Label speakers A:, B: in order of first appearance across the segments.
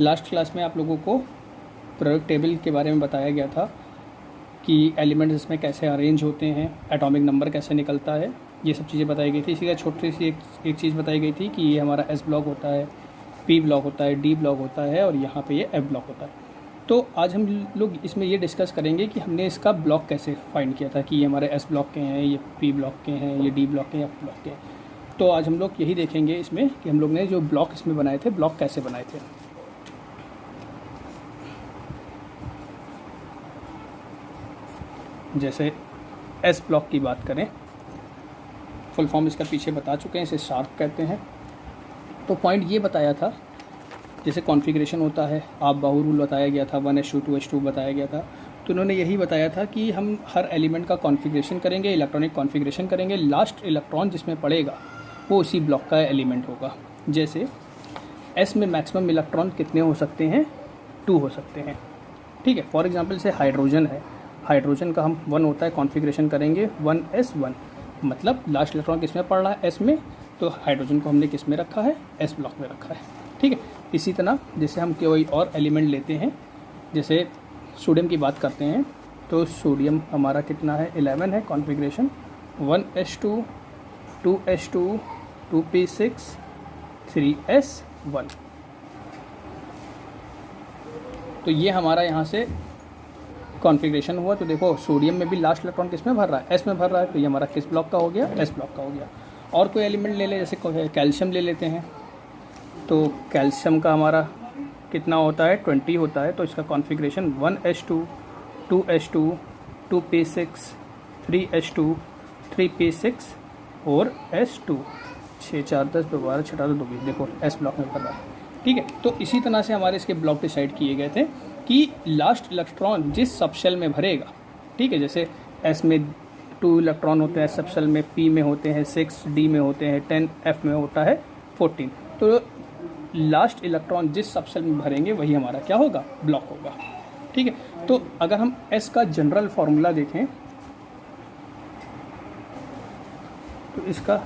A: Last class में आप लोगों को प्रोडक्ट टेबल के बारे में बताया गया था कि एलिमेंट्स इसमें कैसे अरेंज होते हैं, एटॉमिक नंबर कैसे निकलता है, ये सब चीज़ें बताई गई थी। इसी का छोटी सी एक चीज़ बताई गई थी कि ये हमारा एस ब्लॉक होता है, पी ब्लॉक होता है, डी ब्लॉक होता है और यहाँ पे ये एफ ब्लॉक होता है। तो आज हम लोग इसमें ये डिस्कस करेंगे कि हमने इसका ब्लॉक कैसे फाइंड किया था कि ये हमारे एस ब्लॉक के हैं, ये पी ब्लॉक के हैं, ये डी ब्लॉक के हैं, एफ ब्लॉक के हैं। तो आज हम लोग यही देखेंगे इसमें कि हम लोग ने जो ब्लॉक इसमें बनाए थे, ब्लॉक कैसे बनाए थे। जैसे एस ब्लॉक की बात करें, फुल फॉर्म इसका पीछे बता चुके हैं, इसे शार्प कहते हैं। तो पॉइंट ये बताया था, जैसे कॉन्फ़िगरेशन होता है, आप बाहु रूल बताया गया था, 1:2 2:2 बताया गया था। तो उन्होंने यही बताया था कि हम हर एलिमेंट का कॉन्फ़िगरेशन करेंगे, इलेक्ट्रॉनिक कॉन्फ़िगरेशन करेंगे, लास्ट इलेक्ट्रॉन जिसमें पड़ेगा वो उसी ब्लॉक का एलिमेंट होगा। जैसे एस में मैक्सिमम इलेक्ट्रॉन कितने हो सकते हैं, 2 हो सकते हैं, ठीक है। फॉर एग्जांपल से हाइड्रोजन है, हाइड्रोजन का हम 1 होता है, कॉन्फ़िगरेशन करेंगे 1s1, मतलब लास्ट इलेक्ट्रॉन किस में पड़ रहा है, एस में, तो हाइड्रोजन को हमने किस में रखा है, एस ब्लॉक में रखा है, ठीक है। इसी तरह जैसे हम कोई और एलिमेंट लेते हैं, जैसे सोडियम की बात करते हैं, तो सोडियम हमारा कितना है, 11 है, configuration 1s2 2s2 2p6 3s1। तो ये हमारा यहाँ से कॉन्फ़िगरेशन हुआ। तो देखो सोडियम में भी लास्ट इलेक्ट्रॉन किस में भर रहा है, एस में भर रहा है, तो ये हमारा किस ब्लॉक का हो गया, एस ब्लॉक का हो गया। और कोई एलिमेंट ले ले, जैसे कैल्शियम ले लेते हैं, तो कैल्शियम का हमारा कितना होता है, 20 होता है, तो इसका configuration 1s2 2s2 2p6 3s2 3p6 और s2 6 4 10 2 12 6 12 2 20, देखो एस ब्लॉक में भर रहा है, ठीक है। तो इसी तरह से हमारे इसके ब्लॉक डिसाइड किए गए थे कि लास्ट इलेक्ट्रॉन जिस सबशेल में भरेगा, ठीक है। जैसे एस में 2 इलेक्ट्रॉन होते हैं सबशेल में, पी में होते हैं 6, डी में होते हैं 10, एफ में होता है 14। तो लास्ट इलेक्ट्रॉन जिस सबशेल में भरेंगे वही हमारा क्या होगा, ब्लॉक होगा, ठीक है। तो अगर हम एस का जनरल फार्मूला देखें, तो इसका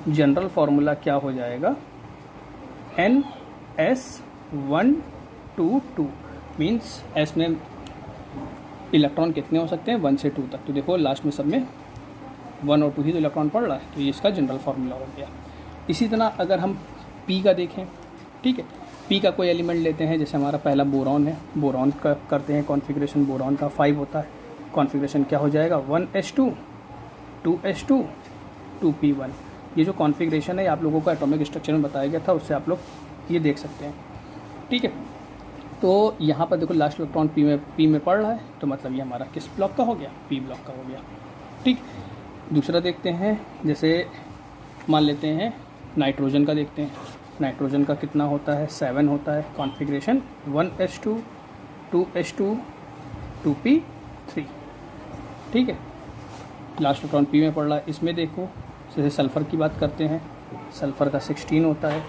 A: जनरल फार्मूला क्या हो जाएगा, NS122 मीन्स एस में इलेक्ट्रॉन कितने हो सकते हैं, 1 से 2 तक। तो देखो लास्ट में सब में 1 और 2 ही तो इलेक्ट्रॉन पड़ रहा है, तो ये इसका जनरल फार्मूला हो गया। इसी तरह अगर हम पी का देखें, ठीक है, पी का कोई एलिमेंट लेते हैं, जैसे हमारा पहला बोरॉन है, बोरॉन का करते हैं कॉन्फ़िगरेशन, बोरॉन का 5 होता है, कॉन्फ़िगरेशन क्या हो जाएगा, 1s2 2s2 2p1। ये जो कॉन्फ़िगरेशन है आप लोगों को एटॉमिक स्ट्रक्चर में बताया गया था, उससे आप लोग ये देख सकते हैं, ठीक है। तो यहाँ पर देखो लास्ट इलेक्ट्रॉन पी में पड़ रहा है, तो मतलब ये हमारा किस ब्लॉक का हो गया, पी ब्लॉक का हो गया, ठीक। दूसरा देखते हैं, जैसे मान लेते हैं नाइट्रोजन का देखते हैं, नाइट्रोजन का कितना होता है, 7 होता है, कॉन्फ़िगरेशन 1s2 2s2 2p3, ठीक है। लास्ट इलेक्ट्रॉन पी में पड़ रहा है। इसमें देखो जैसे सल्फ़र की बात करते हैं, सल्फ़र का 16 होता है,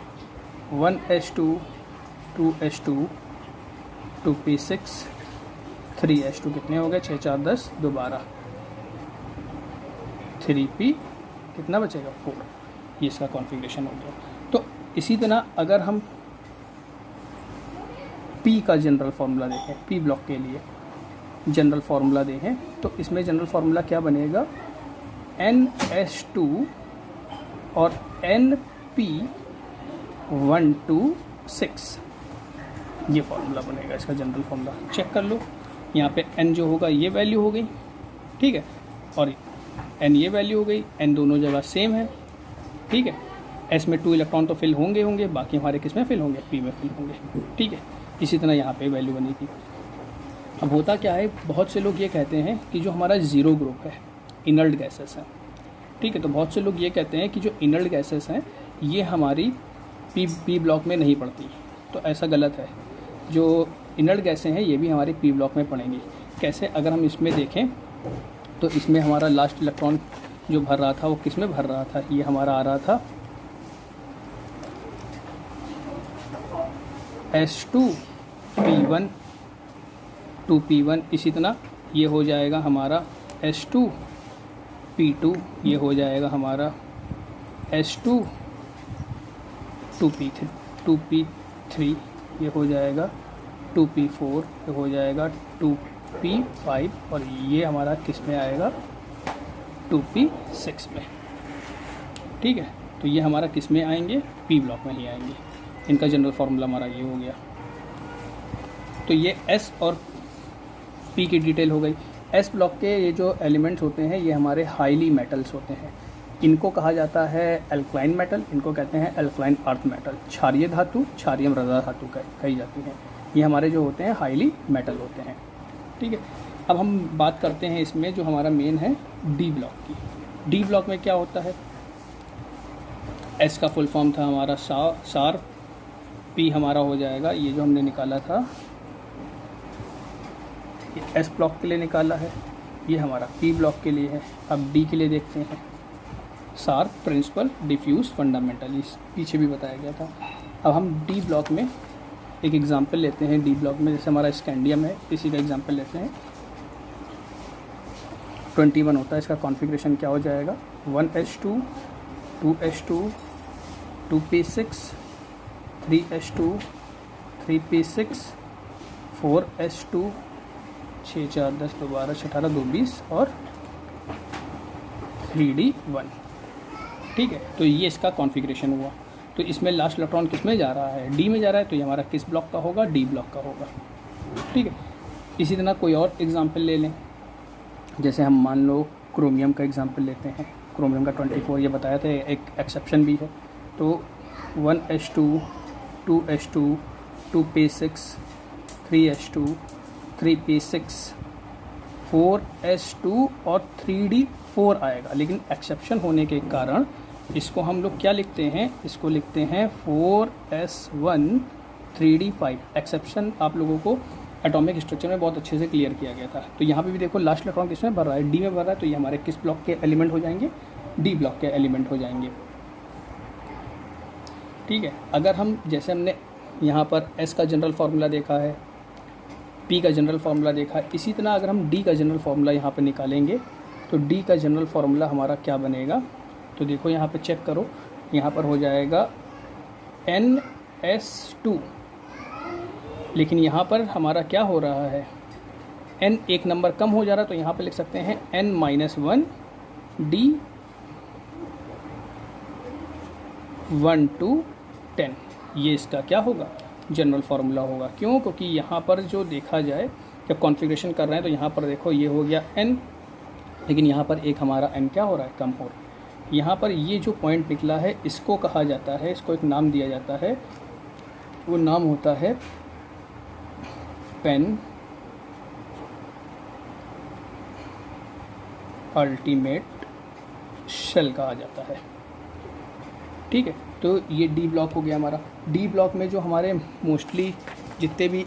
A: 1s2 2s2 2p6 3s2, कितने हो गए, 6 4 10 2 12, 3p कितना बचेगा, 4। ये इसका कॉन्फ़िगरेशन हो गया। तो इसी तरह अगर हम पी का जनरल फार्मूला देखें, पी ब्लॉक के लिए जनरल फार्मूला देखें, तो इसमें जनरल फार्मूला क्या बनेगा, NS2 और NP126, ये फार्मूला बनेगा इसका जनरल फार्मूला। चेक कर लो, यहाँ पे N जो होगा ये वैल्यू हो गई, ठीक है, और N ये वैल्यू हो गई, N दोनों जगह सेम है, ठीक है। S में 2 इलेक्ट्रॉन तो फिल होंगे, बाकी हमारे किस में फिल होंगे, P में फिल होंगे, ठीक है। इसी तरह यहाँ पे वैल्यू बनेगी। अब होता क्या है, बहुत से लोग ये कहते हैं कि जो हमारा ज़ीरो ग्रुप है, इनर्ट गैसेस हैं, ठीक है। तो बहुत से लोग ये कहते हैं कि जो इनर्ट गैसेस हैं ये हमारी पी ब्लॉक में नहीं पड़ती, तो ऐसा गलत है। जो इनर्ट गैसें हैं ये भी हमारे पी ब्लॉक में पड़ेंगी। कैसे, अगर हम इसमें देखें तो इसमें हमारा लास्ट इलेक्ट्रॉन जो भर रहा था वो किस में भर रहा था, ये हमारा आ रहा था S2P1 2P1। इसी तरह ये हो जाएगा हमारा S2P2, ये हो जाएगा हमारा S2 2P3, ये हो जाएगा 2p4, ये हो जाएगा 2p5 और ये हमारा किस में आएगा 2p6 में। ठीक है, तो ये हमारा किस में आएंगे, पी ब्लॉक में ही आएंगे। इनका जनरल फार्मूला हमारा ये हो गया। तो ये एस और पी की डिटेल हो गई। एस ब्लॉक के ये जो एलिमेंट्स होते हैं ये हमारे हाईली मेटल्स होते हैं। इनको कहा जाता है एल्कलाइन मेटल, इनको कहते हैं एल्कलाइन अर्थ मेटल। क्षारीय धातु, क्षारीय मृदा धातु कही जाती हैं। ये हमारे जो होते हैं हाईली मेटल होते हैं। ठीक है, अब हम बात करते हैं इसमें जो हमारा मेन है डी ब्लॉक की। डी ब्लॉक में क्या होता है, एस का फुल फॉर्म था हमारा सार, पी हमारा हो जाएगा ये जो हमने निकाला था ये एस ब्लॉक के लिए निकाला है, ये हमारा पी ब्लॉक के लिए है। अब डी के लिए देखते हैं, सार, प्रिंसिपल, डिफ्यूज, फंडामेंटल, इस पीछे भी बताया गया था। अब हम डी ब्लॉक में एक एग्जांपल लेते हैं। डी ब्लॉक में जैसे हमारा स्कैंडियम है, इसी का एग्जांपल लेते हैं। 21 होता है, इसका कॉन्फ़िगरेशन क्या हो जाएगा, 1s2, 2s2, 2p6, 3s2, 3p6, 4s2, 6 4 10 2 12 6 18 2 20 और 3d1। ठीक है, तो ये इसका कॉन्फ़िगरेशन हुआ। तो इसमें लास्ट इलेक्ट्रॉन किस में जा रहा है, डी में जा रहा है, तो ये हमारा किस ब्लॉक का होगा, डी ब्लॉक का होगा। ठीक है, इसी तरह कोई और एग्जांपल ले लें। जैसे हम मान लो क्रोमियम का एग्जांपल लेते हैं। क्रोमियम का 24 ये बताया था, एक एक्सेप्शन भी है। तो 1s2, 2s2, 2p6, 3s2, 3p6, 4s2 और 3d4 आएगा। लेकिन एक्सेप्शन होने के कारण इसको हम लोग क्या लिखते हैं, इसको लिखते हैं 4s1, 3d5। एक्सेप्शन आप लोगों को एटॉमिक स्ट्रक्चर में बहुत अच्छे से क्लियर किया गया था। तो यहाँ पे भी देखो लास्ट इलेक्ट्रॉन किस में भर रहा है, डी में भर रहा है। तो ये हमारे किस ब्लॉक के एलिमेंट हो जाएंगे, डी ब्लॉक के एलिमेंट हो जाएंगे। ठीक है, अगर हम जैसे हमने यहाँ पर एस का जनरल फार्मूला देखा है, पी का जनरल फार्मूला देखा है, इसी तरह अगर हम डी का जनरल फार्मूला यहाँ पर निकालेंगे तो डी का जनरल फार्मूला हमारा क्या बनेगा। तो देखो यहाँ पे चेक करो, यहाँ पर हो जाएगा NS2, लेकिन यहाँ पर हमारा क्या हो रहा है, n एक नंबर कम हो जा रहा है। तो यहाँ पे लिख सकते हैं n-1 D 1 to 10। ये इसका क्या होगा, जनरल फार्मूला होगा। क्यों, क्योंकि यहाँ पर जो देखा जाए जब कॉन्फ़िगरेशन कर रहे हैं तो यहाँ पर देखो ये हो गया n, लेकिन यहाँ पर एक हमारा n क्या हो रहा है, कम हो रहा है। यहाँ पर ये जो पॉइंट निकला है इसको कहा जाता है, इसको एक नाम दिया जाता है, वो नाम होता है पेन अल्टीमेट शेल कहा जाता है। ठीक है, तो ये डी ब्लॉक हो गया हमारा। डी ब्लॉक में जो हमारे मोस्टली जितने भी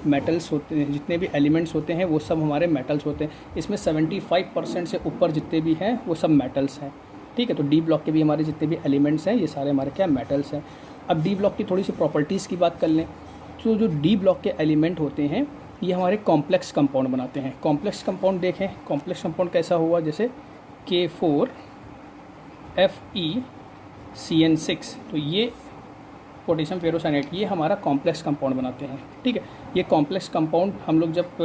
A: मेटल्स होते हैं, जितने भी एलिमेंट्स होते हैं वो सब हमारे मेटल्स होते हैं। इसमें 75% से ऊपर जितने भी हैं वो सब मेटल्स हैं। ठीक है, तो डी ब्लॉक के भी हमारे जितने भी एलिमेंट्स हैं ये सारे हमारे क्या, मेटल्स हैं। अब डी ब्लॉक की थोड़ी सी प्रॉपर्टीज़ की बात कर लें तो जो डी ब्लॉक के एलिमेंट होते हैं ये हमारे कॉम्प्लेक्स कंपाउंड बनाते हैं। कॉम्प्लेक्स कंपाउंड देखें, कॉम्प्लेक्स कंपाउंड कैसा हुआ, जैसे K4FeCN6, तो ये पोटेशियम फेरोसाइनेट, ये हमारा कॉम्प्लेक्स कंपाउंड बनाते हैं। ठीक है, ये कॉम्प्लेक्स कंपाउंड हम लोग जब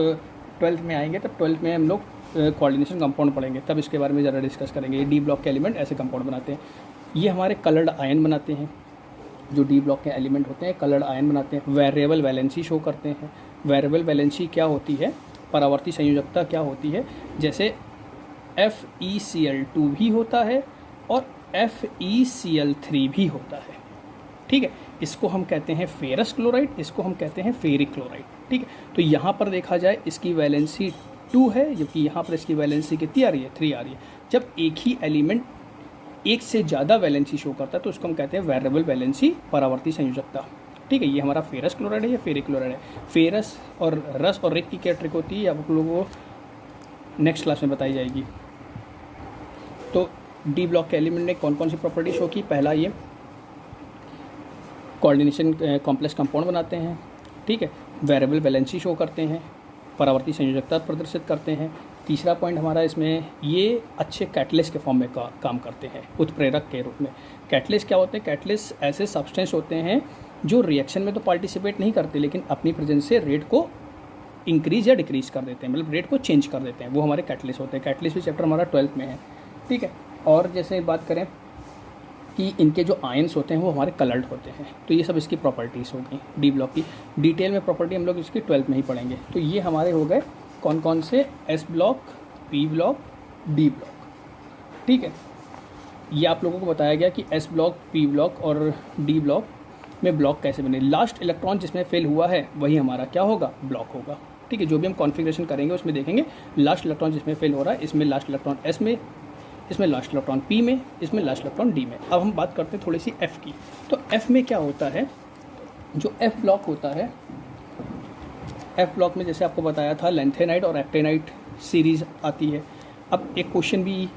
A: 12th में आएंगे तब 12th में हम लोग कोऑर्डिनेशन कंपाउंड पढ़ेंगे, तब इसके बारे में ज़रा डिस्कस करेंगे। ये डी ब्लॉक के एलिमेंट ऐसे कंपाउंड बनाते हैं। ये हमारे कलर्ड आयन बनाते हैं। जो डी ब्लॉक के एलिमेंट होते हैं कलर्ड आयन बनाते हैं। वेरिएबल वैलेंसी शो करते हैं। वेरिएबल वैलेंसी क्या होती है, परावर्ती संयोजकता क्या होती है, जैसे FeCl2 भी होता है और FeCl3 भी होता है। ठीक है, इसको हम कहते हैं फेरस क्लोराइड, इसको हम कहते हैं फेरिक क्लोराइड। ठीक है, तो यहाँ पर देखा जाए इसकी वैलेंसी 2 है, जबकि यहाँ पर इसकी वैलेंसी कितनी आ रही है, 3 आ रही है। जब एक ही एलिमेंट एक से ज़्यादा वैलेंसी शो करता है तो उसको हम कहते हैं वेरिएबल वैलेंसी, परावर्ती संयोजकता। ठीक है, ये हमारा फेरस क्लोराइड है या फेरिक क्लोराइड है। फेरस और रस और रिक की क्या ट्रिक होती है आप लोगों को नेक्स्ट क्लास में बताई जाएगी। तो डी ब्लॉक के एलिमेंट ने कौन कौन सी प्रॉपर्टी शो की, पहला ये कोऑर्डिनेशन कॉम्प्लेक्स कंपाउंड बनाते हैं। ठीक है, वेरिएबल वैलेंसी शो करते हैं, परावर्ती संयोजकता प्रदर्शित करते हैं। तीसरा पॉइंट हमारा इसमें ये अच्छे कैटलिस्ट के फॉर्म में काम करते हैं, उत्प्रेरक के रूप में। कैटलिस्ट क्या होते हैं, कैटलिस्ट ऐसे सब्सटेंस होते हैं जो रिएक्शन में तो पार्टिसिपेट नहीं करते, लेकिन अपनी प्रेजेंस से रेट को इंक्रीज या डिक्रीज कर देते हैं, मतलब रेट को चेंज कर देते हैं, वो हमारे कैटलिस्ट होते हैं। कैटलिस्ट भी चैप्टर हमारा 12th में है, ठीक है। और जैसे बात करें कि इनके जो आयंस होते हैं वो हमारे कलर्ड होते हैं, तो ये सब इसकी प्रॉपर्टीज़ हो गई डी ब्लॉक की। डिटेल में प्रॉपर्टी हम लोग इसकी 12th में ही पढ़ेंगे। तो ये हमारे हो गए कौन कौन से, S block, P block, D block, ठीक है। ये आप लोगों को बताया गया कि एस ब्लॉक, पी ब्लॉक और डी ब्लॉक में ब्लॉक कैसे बने। लास्ट इलेक्ट्रॉन जिसमें फेल हुआ है वही हमारा क्या होगा, ब्लॉक होगा, ठीक है। जो भी हम कॉन्फ़िगरेशन करेंगे उसमें देखेंगे लास्ट इलेक्ट्रॉन जिसमें फेल हो रहा है, इसमें लास्ट इलेक्ट्रॉन एस में, इसमें लास्ट इलेक्ट्रॉन पी में, इसमें लास्ट इलेक्ट्रॉन डी में। अब हम बात करते हैं थोड़ी सी एफ़ की। तो एफ़ में क्या होता है, जो एफ़ ब्लॉक होता है, एफ़ ब्लॉक में जैसे आपको बताया था लैंथेनाइट और एक्टेनाइट सीरीज़ आती है। अब एक क्वेश्चन भी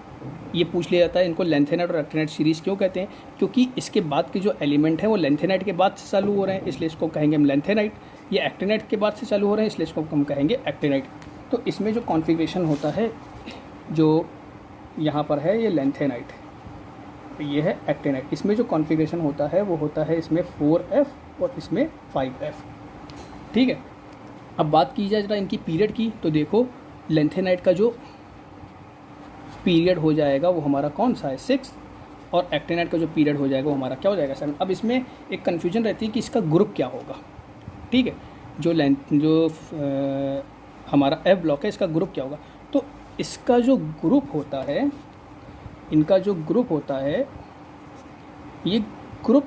A: ये पूछ लिया जाता है, इनको लैंथेनाइट और एक्टेनाइट सीरीज़ क्यों कहते हैं, क्योंकि इसके बाद के जो एलिमेंट हैं वो लैंथेनाइट के बाद से चालू हो रहे हैं, इसलिए इसको कहेंगे हम लैंथेनाइट। ये एक्टेनाइट के बाद से चालू हो रहे हैं, इसलिए इसको हम कहेंगे एक्टेनाइट। तो इसमें जो कॉन्फ़िगरेशन होता है, जो यहाँ पर है ये लैंथेनाइट, ये है एक्टेनाइट। इसमें जो कॉन्फ़िगरेशन होता है वो होता है इसमें 4F और इसमें 5F, ठीक है। अब बात की जाए जरा इनकी पीरियड की, तो देखो लैंथेनाइट का जो पीरियड हो जाएगा वो हमारा कौन सा है, 6, और एक्टेनाइट का जो पीरियड हो जाएगा वो हमारा क्या हो जाएगा, 7। अब इसमें एक कन्फ्यूजन रहती है कि इसका ग्रुप क्या होगा, ठीक है। जो हमारा एफ ब्लॉक है इसका ग्रुप क्या होगा। तो इसका जो ग्रुप होता है, इनका जो ग्रुप होता है, ये ग्रुप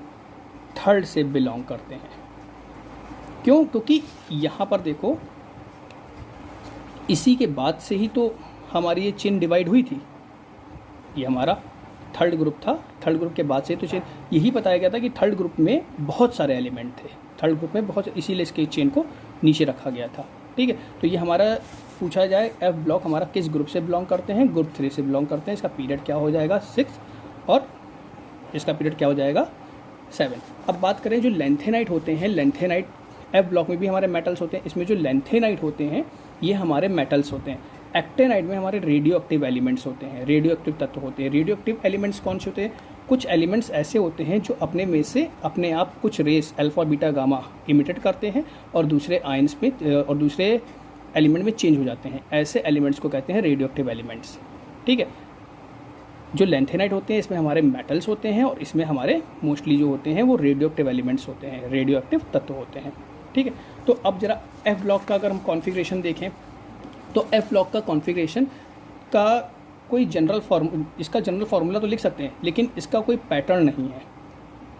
A: 3rd से बिलोंग करते हैं। क्यों, क्योंकि यहाँ पर देखो इसी के बाद से ही तो हमारी ये चेन डिवाइड हुई थी, ये हमारा 3rd ग्रुप था। 3rd ग्रुप के बाद से तो चेन, यही बताया गया था कि 3rd ग्रुप में बहुत सारे एलिमेंट थे, 3rd ग्रुप में बहुत, इसीलिए इसके चेन को नीचे रखा गया था, ठीक है। तो ये हमारा पूछा जाए एफ ब्लॉक हमारा किस ग्रुप से बिलोंग करते हैं, ग्रुप 3 से बिलोंग करते हैं। इसका पीरियड क्या हो जाएगा, 6, और इसका पीरियड क्या हो जाएगा, 7। अब बात करें जो लैंथेनाइट होते हैं, लैंथेनाइट एफ ब्लॉक में भी हमारे मेटल्स होते हैं, इसमें जो लैंथेनाइट होते हैं ये हमारे मेटल्स होते हैं। एक्टेनाइट में हमारे रेडियो एक्टिव एलिमेंट्स होते हैं, रेडियो एक्टिव तत्व होते हैं। रेडियो एक्टिव एलिमेंट्स कौन से होते हैं, कुछ एलिमेंट्स ऐसे होते हैं जो अपने में से अपने आप कुछ rays alpha beta gamma imitate करते हैं और दूसरे आयंस में और दूसरे एलिमेंट में चेंज हो जाते हैं। ऐसे एलिमेंट्स को कहते हैं रेडियो एक्टिव एलिमेंट्स, ठीक है। जो लैंथेनाइट होते हैं इसमें हमारे मेटल्स होते हैं और इसमें हमारे मोस्टली जो होते हैं वो रेडियो एक्टिव एलिमेंट्स होते हैं, रेडियो एक्टिव तत्व होते हैं, ठीक है। तो अब जरा एफ ब्लॉक का अगर हम कॉन्फ़िगरेशन देखें तो एफ ब्लॉक का कॉन्फ़िगरेशन का कोई इसका जनरल फार्मूला तो लिख सकते हैं, लेकिन इसका कोई पैटर्न नहीं है,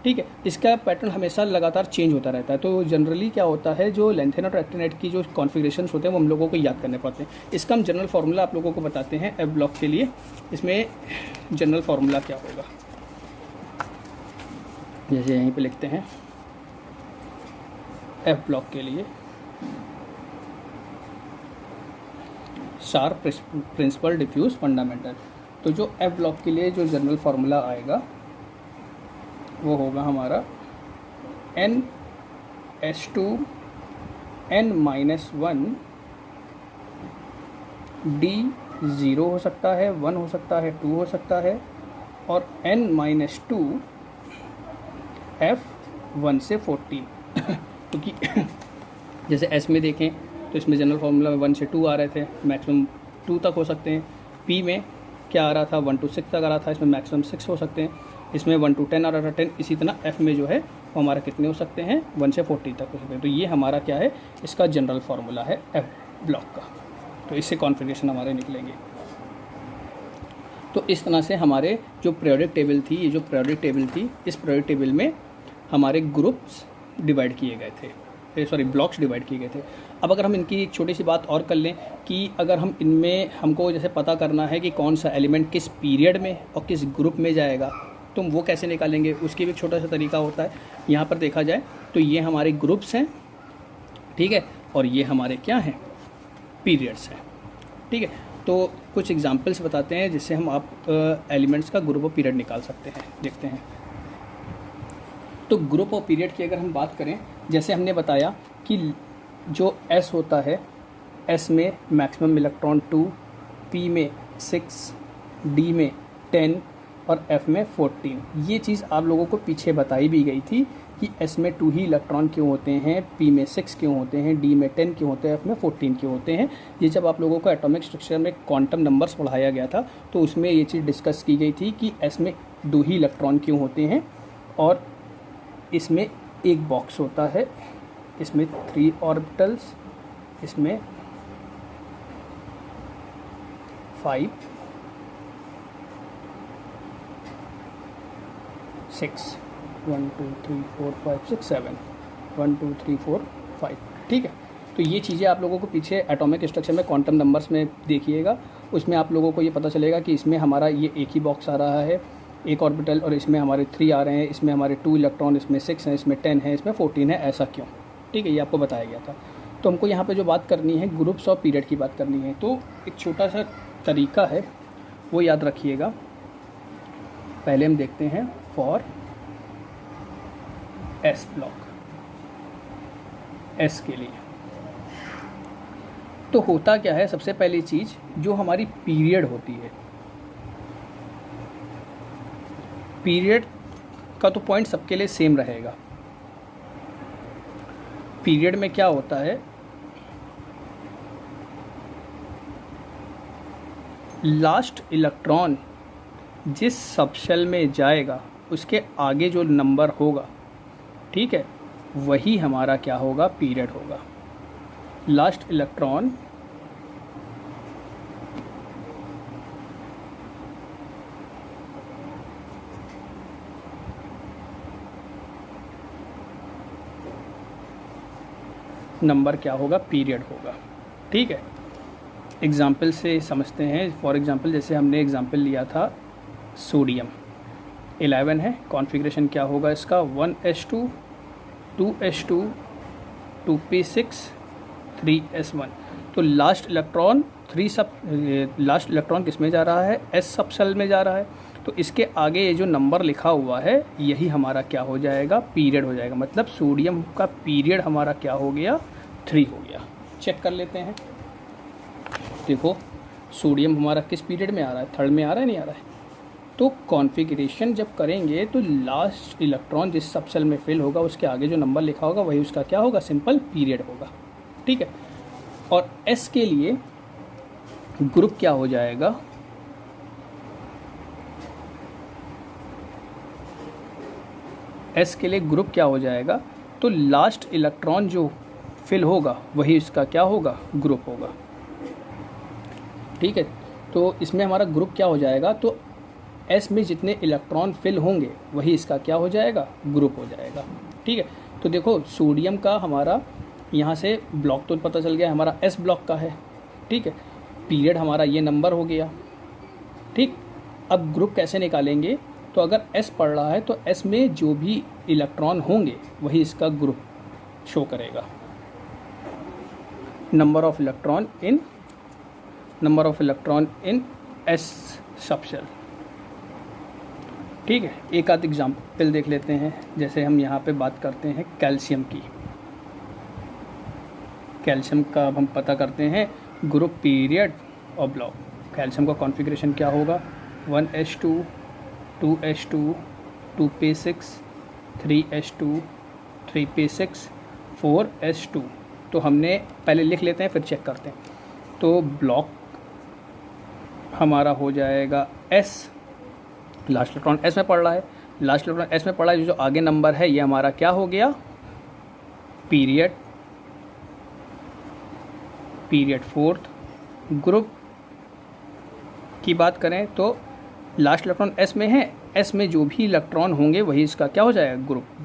A: ठीक है। इसका पैटर्न हमेशा लगातार चेंज होता रहता है। तो जनरली क्या होता है, जो लैंथेनाइट और एक्टेनाइट की जो कॉन्फ़िगरेशंस होते हैं वो हम लोगों को याद करने पड़ते हैं। इसका हम जनरल फार्मूला आप लोगों को बताते हैं एफ ब्लॉक के लिए। इसमें जनरल फार्मूला क्या होगा, जैसे यहीं पे लिखते हैं एफ ब्लॉक के लिए शार्प प्रिंसिपल डिफ्यूज फंडामेंटल। तो जो एफ ब्लॉक के लिए जो जनरल फार्मूला आएगा वो होगा हमारा NS2 N-1 D 0 हो सकता है, 1 हो सकता है, 2 हो सकता है, और N-2 F 1 से 14 क्योंकि जैसे S में देखें तो इसमें जनरल फार्मूला में 1 से 2 आ रहे थे, मैक्सिमम 2 तक हो सकते हैं। P में क्या आ रहा था, 1 to 6 तक आ रहा था, इसमें मैक्सिमम 6 हो सकते हैं। इसमें 1 to 10 आ रहा था 10। इसी तरह F में जो है वो हमारा कितने हो सकते हैं, 1 से 40 तक हो सकते हैं। तो ये हमारा क्या है, इसका जनरल फार्मूला है F ब्लॉक का। तो इससे कॉन्फ़िगरेशन हमारे निकलेंगे। तो इस तरह से हमारे जो पीरियोडिक टेबल थी, ये जो पीरियोडिक टेबल थी, इस पीरियोडिक टेबल में हमारे ग्रुप्स डिवाइड किए गए थे, ब्लॉक्स डिवाइड किए गए थे। अब अगर हम इनकी एक छोटी सी बात और कर लें कि अगर हम इनमें हमको जैसे पता करना है कि कौन सा एलिमेंट किस पीरियड में और किस ग्रुप में जाएगा, तो हम वो कैसे निकालेंगे, उसकी भी एक छोटा सा तरीका होता है। यहाँ पर देखा जाए तो ये हमारे ग्रुप्स हैं, ठीक है, और ये हमारे क्या हैं, पीरियड्स हैं, ठीक है। तो कुछ एग्जांपल्स बताते हैं जिससे हम आप एलिमेंट्स का ग्रुप और पीरियड निकाल सकते हैं, देखते हैं। तो ग्रुप और पीरियड की अगर हम बात करें, जैसे हमने बताया कि जो S होता है, S में मैक्सिमम इलेक्ट्रॉन 2, P में 6, D में 10 और F में 14। ये चीज़ आप लोगों को पीछे बताई भी गई थी कि S में 2 ही इलेक्ट्रॉन क्यों होते हैं, P में 6 क्यों होते हैं, D में 10 क्यों होते हैं, F में 14 क्यों होते हैं। ये जब आप लोगों को एटॉमिक स्ट्रक्चर में क्वांटम नंबर्स पढ़ाया गया था तो उसमें ये चीज़ डिस्कस की गई थी कि S में 2 ही इलेक्ट्रॉन क्यों होते हैं और इसमें एक बॉक्स होता है, इसमें 3 ऑर्बिटल्स, इसमें 5 6 1 2 3 4 5 6 7 1 2 3 4 5। ठीक है, तो ये चीज़ें आप लोगों को पीछे एटॉमिक स्ट्रक्चर में क्वांटम नंबर्स में देखिएगा, उसमें आप लोगों को ये पता चलेगा कि इसमें हमारा ये एक ही बॉक्स आ रहा है, एक ऑर्बिटल, और इसमें हमारे 3 आ रहे हैं, इसमें हमारे 2 इलेक्ट्रॉन, इसमें 6 हैं, इसमें 10 है, इसमें 14 है, ऐसा क्यों। ठीक है, ये आपको बताया गया था। तो हमको यहाँ पे जो बात करनी है ग्रुप्स ऑफ पीरियड की बात करनी है। तो एक छोटा सा तरीका है वो याद रखिएगा। पहले हम देखते हैं फॉर एस ब्लॉक, एस के लिए तो होता क्या है, सबसे पहली चीज़ जो हमारी पीरियड होती है, पीरियड का तो पॉइंट सबके लिए सेम रहेगा। पीरियड में क्या होता है, लास्ट इलेक्ट्रॉन जिस सबशेल में जाएगा उसके आगे जो नंबर होगा, ठीक है, वही हमारा क्या होगा, पीरियड होगा। लास्ट इलेक्ट्रॉन नंबर क्या होगा, पीरियड होगा। ठीक है, एग्जाम्पल से समझते हैं। फॉर एग्जाम्पल जैसे हमने एग्जाम्पल लिया था सोडियम 11 है, कॉन्फ़िगरेशन क्या होगा इसका 1s2 2s2 2p6 3s1। तो लास्ट इलेक्ट्रॉन लास्ट इलेक्ट्रॉन किस में जा रहा है, एस सबसेल में जा रहा है। तो इसके आगे ये जो नंबर लिखा हुआ है यही हमारा क्या हो जाएगा, पीरियड हो जाएगा। मतलब सोडियम का पीरियड हमारा क्या हो गया, 3 हो गया। चेक कर लेते हैं। देखो सोडियम हमारा किस पीरियड में आ रहा है, 3rd में आ रहा है, नहीं आ रहा है। तो कॉन्फ़िगरेशन जब करेंगे तो लास्ट इलेक्ट्रॉन जिस सबसेल में फिल होगा उसके आगे जो नंबर लिखा होगा वही उसका क्या होगा, सिंपल पीरियड होगा। ठीक है, और एस के लिए ग्रुप क्या हो जाएगा, एस के लिए ग्रुप क्या हो जाएगा, तो लास्ट इलेक्ट्रॉन जो फिल होगा वही इसका क्या होगा, ग्रुप होगा। ठीक है, तो इसमें हमारा ग्रुप क्या हो जाएगा, तो एस में जितने इलेक्ट्रॉन फिल होंगे वही इसका क्या हो जाएगा, ग्रुप हो जाएगा। ठीक है, तो देखो सोडियम का हमारा यहाँ से ब्लॉक तो पता चल गया हमारा एस ब्लॉक का है। ठीक है, पीरियड हमारा ये नंबर हो गया। ठीक, अब ग्रुप कैसे निकालेंगे, तो अगर एस पढ़ रहा है तो एस में जो भी इलेक्ट्रॉन होंगे वही इसका ग्रुप शो करेगा। Number of electron in S subshell. ठीक है, एक आध एग्जाम्पल देख लेते हैं। जैसे हम यहाँ पे बात करते हैं कैल्शियम की। कैल्शियम का अब हम पता करते हैं ग्रुप, पीरियड और ब्लॉक। कैल्शियम का कॉन्फ़िगरेशन क्या होगा, 1s2 2s2 2p6 3s2 3p6 4s2। तो हमने पहले लिख लेते हैं फिर चेक करते हैं। तो ब्लॉक हमारा हो जाएगा S, लास्ट इलेक्ट्रॉन S में पड़ रहा है, लास्ट इलेक्ट्रॉन S में पड़ा है, जो आगे नंबर है ये हमारा क्या हो गया, पीरियड। 4th ग्रुप की बात करें तो लास्ट इलेक्ट्रॉन S में है, S में जो भी इलेक्ट्रॉन होंगे वही इसका क्या हो जाएगा,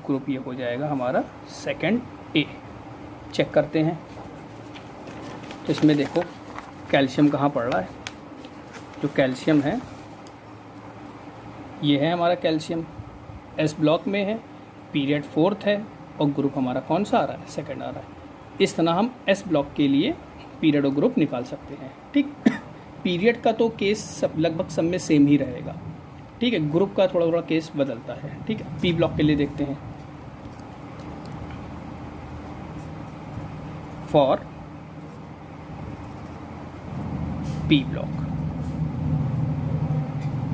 A: ग्रुप ये हो जाएगा हमारा 2nd A। चेक करते हैं। तो इसमें देखो कैल्शियम कहाँ पड़ रहा है, जो कैल्शियम है ये है हमारा कैल्शियम, एस ब्लॉक में है, पीरियड 4th है और ग्रुप हमारा कौन सा आ रहा है, 2nd आ रहा है। इस तरह हम एस ब्लॉक के लिए पीरियड और ग्रुप निकाल सकते हैं। ठीक, पीरियड का तो केस लगभग सब में सेम ही रहेगा। ठीक है, ग्रुप का थोड़ा थोड़ा केस बदलता है। ठीक है, पी ब्लॉक के लिए देखते हैं। फॉर पी ब्लॉक,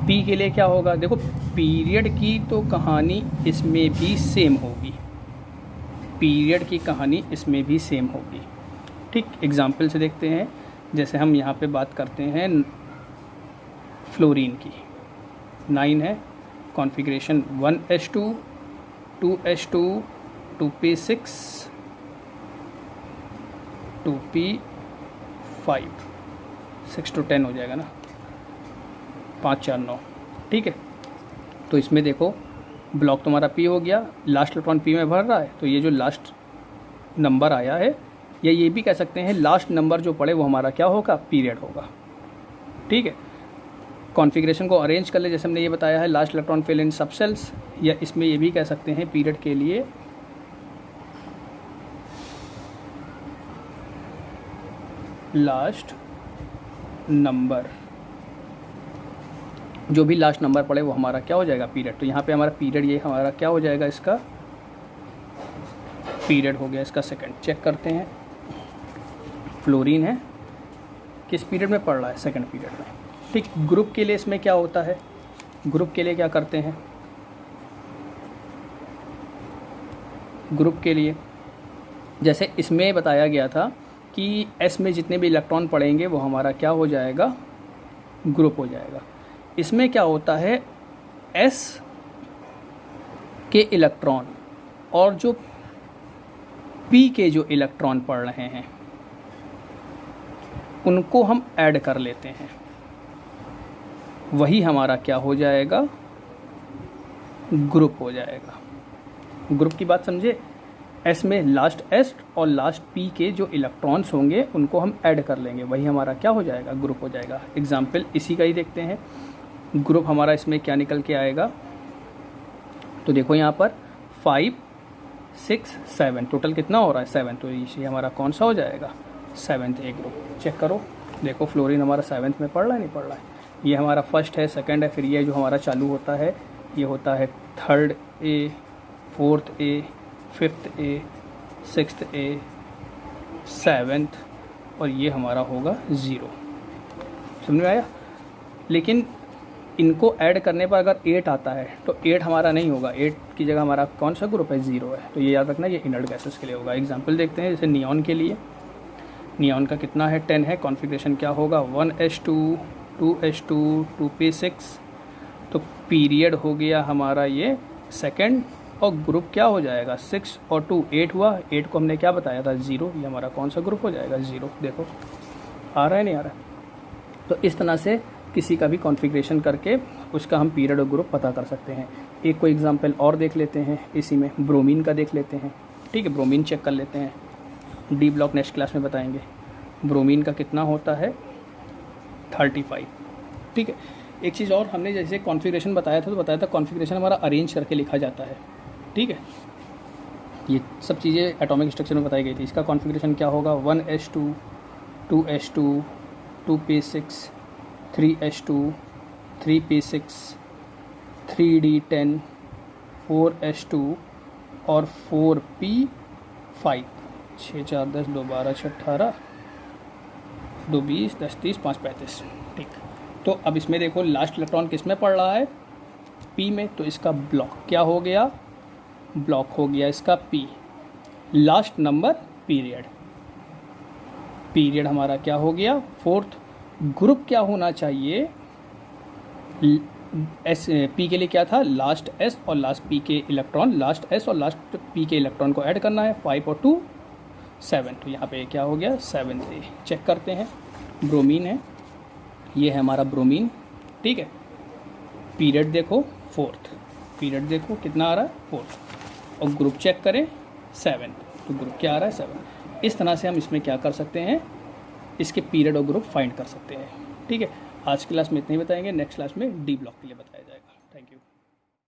A: पी के लिए क्या होगा, देखो पीरियड की तो कहानी इसमें भी सेम होगी। पीरियड की कहानी इसमें भी सेम होगी। ठीक, एग्जाम्पल से देखते हैं। जैसे हम यहाँ पे बात करते हैं फ्लोरीन की, 9 है, configuration 1s2 2s2 2p6 2p5 6 to 10 हो जाएगा ना, 5 4 9। ठीक है, तो इसमें देखो ब्लॉक तुम्हारा P हो गया, लास्ट इलेक्ट्रॉन P में भर रहा है, तो ये जो लास्ट नंबर आया है, या ये भी कह सकते हैं लास्ट नंबर जो पड़े वो हमारा क्या होगा, पीरियड होगा। ठीक है, कॉन्फ़िगरेशन को अरेंज कर ले, जैसे हमने ये बताया है लास्ट इलेक्ट्रॉन फिल इन सब सेल्स, या इसमें ये भी कह सकते हैं पीरियड के लिए लास्ट नंबर, जो भी लास्ट नंबर पड़े वो हमारा क्या हो जाएगा, पीरियड। तो यहाँ पे हमारा पीरियड ये हमारा क्या हो जाएगा, इसका पीरियड हो गया इसका सेकंड। चेक करते हैं, फ्लोरीन है, किस पीरियड में पड़ रहा है, सेकंड पीरियड में। ठीक, ग्रुप के लिए इसमें क्या होता है, ग्रुप के लिए क्या करते हैं, ग्रुप के लिए जैसे इसमें बताया गया था कि S में जितने भी इलेक्ट्रॉन पड़ेंगे वो हमारा क्या हो जाएगा, ग्रुप हो जाएगा। इसमें क्या होता है, S के इलेक्ट्रॉन और जो P के जो इलेक्ट्रॉन पड़ रहे हैं उनको हम ऐड कर लेते हैं, वही हमारा क्या हो जाएगा, ग्रुप हो जाएगा। ग्रुप की बात समझे, S में लास्ट S और लास्ट P के जो इलेक्ट्रॉन्स होंगे उनको हम ऐड कर लेंगे, वही हमारा क्या हो जाएगा, ग्रुप हो जाएगा। एग्जाम्पल इसी का ही देखते हैं, ग्रुप हमारा इसमें क्या निकल के आएगा, तो देखो यहाँ पर 5 6 7 टोटल कितना हो रहा है, 7, तो ये हमारा कौन सा हो जाएगा, 7th ए ग्रुप। चेक करो, देखो फ्लोरीन हमारा 7th में पड़ रहा है, नहीं पड़ रहा है, ये हमारा फर्स्ट है, सेकंड है, फिर ये जो हमारा चालू होता है ये होता है 3rd ए, 4th ए, 5th ए, 6th ए, 7th, और ये हमारा होगा 0। समझ में आया। लेकिन इनको ऐड करने पर अगर 8 आता है तो 8 हमारा नहीं होगा, 8 की जगह हमारा कौन सा ग्रुप है, 0 है। तो ये याद रखना, ये इनर्ट गैसेस के लिए होगा। एग्जाम्पल देखते हैं, जैसे नियॉन के लिए, नियॉन का कितना है, 10 है, कॉन्फ़िगरेशन क्या होगा, 1s2 2s2 2p6, तो पीरियड हो गया हमारा ये सेकंड, और ग्रुप क्या हो जाएगा, 6 और 2 8 हुआ, 8 को हमने क्या बताया था, 0, ये हमारा कौन सा ग्रुप हो जाएगा, 0। देखो आ रहा है, नहीं आ रहा है। तो इस तरह से किसी का भी कॉन्फ़िगरेशन करके उसका हम पीरियड और ग्रुप पता कर सकते हैं। एक कोई एग्जांपल और देख लेते हैं, इसी में ब्रोमीन का देख लेते हैं। ठीक है, ब्रोमीन चेक कर लेते हैं, डी ब्लॉक नेक्स्ट क्लास में बताएंगे। ब्रोमीन का कितना होता है, 35। ठीक है, एक चीज़ और, हमने जैसे कॉन्फ़िगरेशन बताया था, तो बताया था कॉन्फ़िगरेशन हमारा अरेंज करके लिखा जाता है। ठीक है, ये सब चीज़ें एटॉमिक स्ट्रक्चर में बताई गई थी। इसका कॉन्फ़िगरेशन क्या होगा, 1s2 2s2 2p6 3s2 3p6 3d10 4s2 और 4p5। 6 4 10 2 12 6 18 2 20 10 30 5 35। ठीक, तो अब इसमें देखो लास्ट इलेक्ट्रॉन किस में पड़ रहा है, P में, तो इसका ब्लॉक क्या हो गया, ब्लॉक हो गया इसका P। Last number period, period हमारा क्या हो गया, 4th। ग्रुप क्या होना चाहिए, एस P के लिए क्या था, लास्ट S और लास्ट P के इलेक्ट्रॉन, लास्ट S और लास्ट P के इलेक्ट्रॉन को ऐड करना है, 5 और 2 7, तो यहाँ पे क्या हो गया, 7th ए। चेक करते हैं, ब्रोमीन है, ये है हमारा ब्रोमीन। ठीक है, पीरियड देखो 4th, पीरियड देखो कितना आ रहा है, 4th, और ग्रुप चेक करें 7, तो ग्रुप क्या आ रहा है, 7। इस तरह से हम इसमें क्या कर सकते हैं, इसके पीरियड और ग्रुप फाइंड कर सकते हैं। ठीक है, आज की क्लास में इतना ही बताएंगे, नेक्स्ट क्लास में डी ब्लॉक के लिए बताया जाएगा।